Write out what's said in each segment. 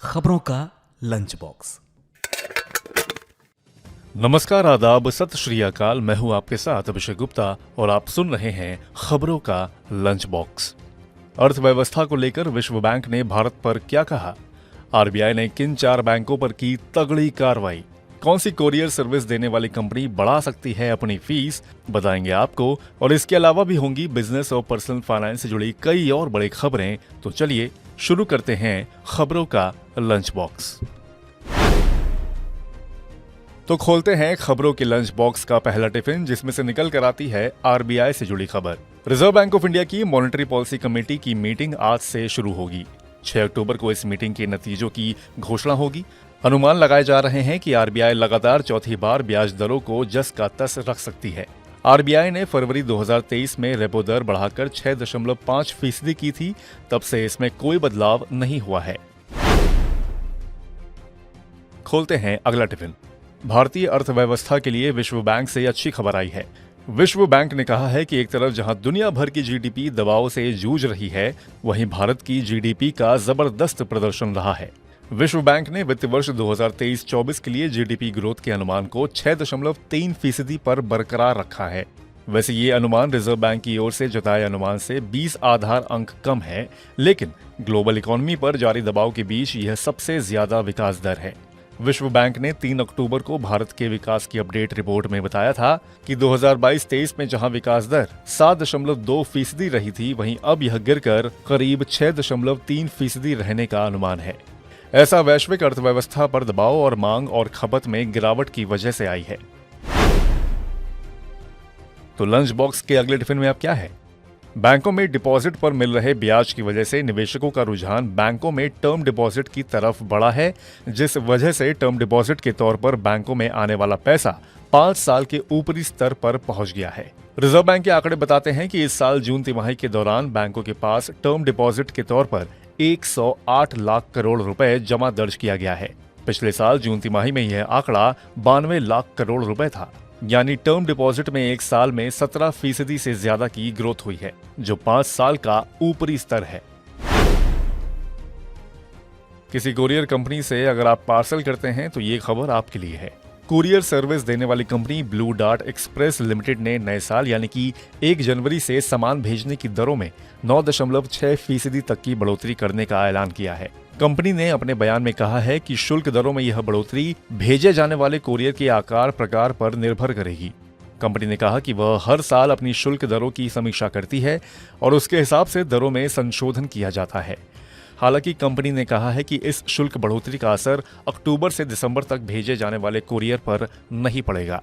खबरों का lunch box. नमस्कार, आदाब, सत श्री अकाल। मैं हूं आपके साथ अभिषेक गुप्ता और आप सुन रहे हैं खबरों का लंच बॉक्स। अर्थव्यवस्था को लेकर विश्व बैंक ने भारत पर क्या कहा? आरबीआई ने किन 4 बैंकों पर की तगड़ी कार्रवाई? कौन सी कोरियर सर्विस देने वाली कंपनी बढ़ा सकती है अपनी फीस? बताएंगे आपको। और इसके अलावा भी होंगी बिजनेस और पर्सनल फाइनेंस से जुड़ी कई और बड़ी खबरें। तो चलिए शुरू करते हैं खबरों का लंच बॉक्स। तो खोलते हैं खबरों के लंच बॉक्स का पहला टिफिन, जिसमें से निकल कर आती है आरबीआई से जुड़ी खबर। रिजर्व बैंक ऑफ इंडिया की मॉनेटरी पॉलिसी कमेटी की मीटिंग आज से शुरू होगी। 6 अक्टूबर को इस मीटिंग के नतीजों की घोषणा होगी। अनुमान लगाए जा रहे हैं कि आरबीआई लगातार चौथी बार ब्याज दरों को जस का तस रख सकती है। आरबीआई ने फरवरी 2023 में रेपो दर बढ़ाकर 6.5% की थी। तब से इसमें कोई बदलाव नहीं हुआ है। खोलते हैं अगला टिफिन। भारतीय अर्थव्यवस्था के लिए विश्व बैंक से अच्छी खबर आई है। विश्व बैंक ने कहा है कि एक तरफ जहां दुनिया भर की जीडीपी दबाव से जूझ रही है, वहीं भारत की जीडीपी का जबरदस्त प्रदर्शन रहा है। विश्व बैंक ने वित्त वर्ष 2023-24 के लिए जीडीपी ग्रोथ के अनुमान को 6.3% पर बरकरार रखा है। वैसे ये अनुमान रिजर्व बैंक की ओर से जताए अनुमान से 20 आधार अंक कम है, लेकिन ग्लोबल इकोनॉमी पर जारी दबाव के बीच यह सबसे ज्यादा विकास दर है। विश्व बैंक ने 3 अक्टूबर को भारत के विकास की अपडेट रिपोर्ट में बताया था कि 2022-23 में जहां विकास दर 7.2% रही थी, वहीं अब यह गिरकर करीब 6.3% रहने का अनुमान है। ऐसा वैश्विक अर्थव्यवस्था पर दबाव और मांग और खपत में गिरावट की वजह से आई है। तो लंच बॉक्स के अगले टिफिन में अब क्या है? बैंकों में डिपॉजिट पर मिल रहे ब्याज की वजह से निवेशकों का रुझान बैंकों में टर्म डिपॉजिट की तरफ बढ़ा है, जिस वजह से टर्म डिपॉजिट के तौर पर बैंकों में आने वाला पैसा 5 साल के ऊपरी स्तर पर पहुंच गया है। रिजर्व बैंक के आंकड़े बताते हैं कि इस साल जून तिमाही के दौरान बैंकों के पास टर्म डिपॉजिट के तौर पर 108 लाख करोड़ रुपए जमा दर्ज किया गया है। पिछले साल जून तिमाही में यह आंकड़ा 92 लाख करोड़ रुपए था। यानी टर्म डिपॉजिट में एक साल में 17% से ज्यादा की ग्रोथ हुई है, जो 5 साल का ऊपरी स्तर है। किसी कुरियर कंपनी से अगर आप पार्सल करते हैं तो ये खबर आपके लिए है। कुरियर सर्विस देने वाली company blue dart express limited ने नए साल यानी कि 1 जनवरी से सामान भेजने की दरों में 9.6% तक की बढ़ोतरी करने का ऐलान किया है। कंपनी ने अपने बयान में कहा है कि शुल्क दरों में यह बढ़ोतरी भेजे जाने वाले कुरियर के आकार प्रकार पर निर्भर करेगी। कंपनी ने कहा कि वह हर साल अपनी शुल्क दरों की समीक्षा करती है और उसके हिसाब से दरों में संशोधन किया जाता है। हालांकि कंपनी ने कहा है कि इस शुल्क बढ़ोतरी का असर अक्टूबर से दिसंबर तक भेजे जाने वाले कुरियर पर नहीं पड़ेगा।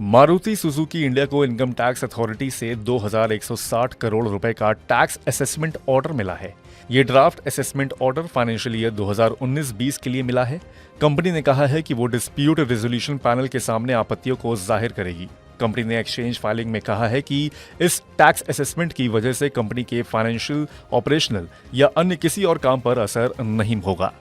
मारुति सुजुकी इंडिया को इनकम टैक्स अथॉरिटी से 2160 करोड़ रुपए का टैक्स असेसमेंट ऑर्डर मिला है। ये draft assessment order financial year 2019-20 के लिए मिला है। कंपनी ने कहा है कि वो डिस्प्यूट रेजोल्यूशन पैनल के सामने आपत्तियों को जाहिर करेगी। कंपनी ने एक्सचेंज फाइलिंग में कहा है कि इस टैक्स असेसमेंट की वजह से कंपनी के फाइनेंशियल, ऑपरेशनल या अन्य किसी और काम पर असर नहीं होगा।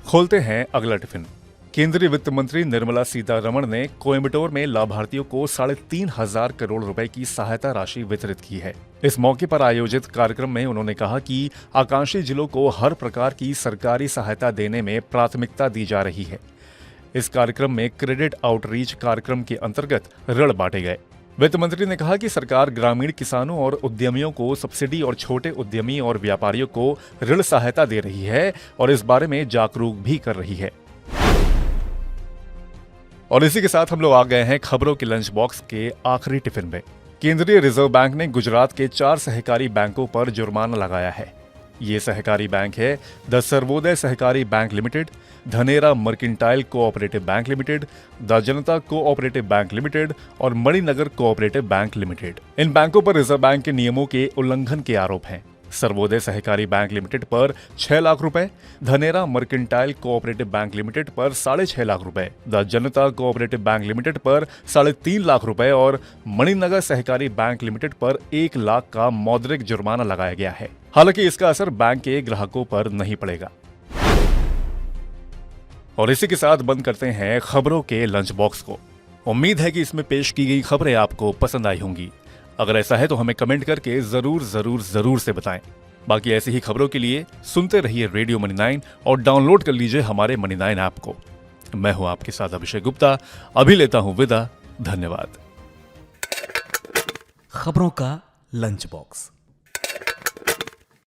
खोलते हैं अगला टिफिन। केंद्रीय वित्त मंत्री निर्मला सीतारमण ने कोयम्बटूर में लाभार्थियों को 3,500 करोड़ रुपए की सहायता राशि वितरित की है। इस मौके पर आयोजित कार्यक्रम में उन्होंने कहा कि आकांक्षी जिलों को हर प्रकार की सरकारी सहायता देने में प्राथमिकता दी जा रही है। इस कार्यक्रम में क्रेडिट आउटरीच कार्यक्रम के अंतर्गत ऋण बांटे गए। वित्त मंत्री ने कहा कि सरकार ग्रामीण किसानों और उद्यमियों को सब्सिडी और छोटे उद्यमी और व्यापारियों को ऋण सहायता दे रही है और इस बारे में जागरूक भी कर रही है। और इसी के साथ हम लोग आ गए हैं खबरों के लंच बॉक्स के आखिरी टिफिन में। केंद्रीय रिजर्व बैंक ने गुजरात के 4 सहकारी बैंकों पर जुर्माना लगाया है। ये सहकारी बैंक है द सर्वोदय सहकारी bank limited, Dhanera mercantile cooperative bank limited, the Janata cooperative bank limited और मणिनगर कोऑपरेटिव बैंक लिमिटेड। इन बैंकों पर रिजर्व बैंक के नियमों के उल्लंघन के आरोप हैं। सर्वोदय सहकारी बैंक लिमिटेड पर 6 लाख रुपए, Dhanera mercantile cooperative bank limited पर 6.5 लाख रुपए, the Janata cooperative bank limited पर 3.5 लाख रुपए और मणिनगर सहकारी बैंक लिमिटेड पर 1 लाख का मौद्रिक जुर्माना लगाया गया है। हालांकि इसका असर बैंक के ग्राहकों पर नहीं पड़ेगा। और इसी के साथ बंद करते हैं खबरों के लंच बॉक्स को। उम्मीद है कि इसमें पेश की गई खबरें आपको पसंद आई होंगी। अगर ऐसा है तो हमें कमेंट करके जरूर से बताएं। बाकी ऐसी ही खबरों के लिए सुनते रहिए रेडियो मनी 9 और डाउनलोड कर लीजिए हमारे मनी 9 ऐप को। मैं हूं आपके साथ अभिषेक गुप्ता, अभी लेता हूं विदा। धन्यवाद। खबरों का लंच बॉक्स।